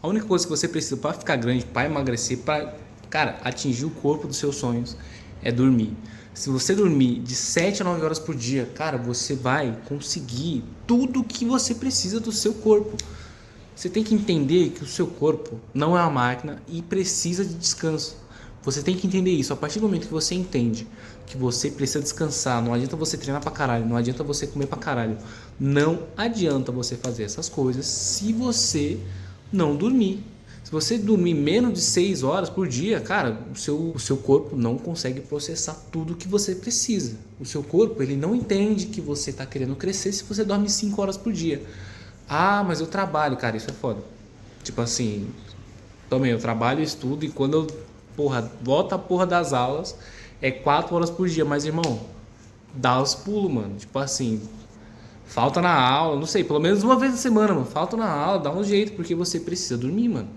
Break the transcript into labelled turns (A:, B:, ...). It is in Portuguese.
A: A única coisa que você precisa para ficar grande, para emagrecer, para, cara, atingir o corpo dos seus sonhos é dormir. Se você dormir de 7 a 9 horas por dia, cara, você vai conseguir tudo que você precisa do seu corpo. Você tem que entender que o seu corpo não é uma máquina e precisa de descanso. Você tem que entender isso. A partir do momento que você entende que você precisa descansar, não adianta você treinar pra caralho, não adianta você comer pra caralho, não adianta você fazer essas coisas se você não dormir. Se você dormir menos de 6 horas por dia, cara, o seu corpo não consegue processar tudo que você precisa. O seu corpo, ele não entende que você está querendo crescer se você dorme 5 horas por dia. Ah, mas eu trabalho, cara, isso é foda. Tipo assim, também eu trabalho, estudo e quando eu, porra, volto a porra das aulas, é 4 horas por dia. Mas, irmão, dá os pulos, mano. Tipo assim, falta na aula, não sei, pelo menos uma vez na semana, mano. Falta na aula, dá um jeito, porque você precisa dormir, mano.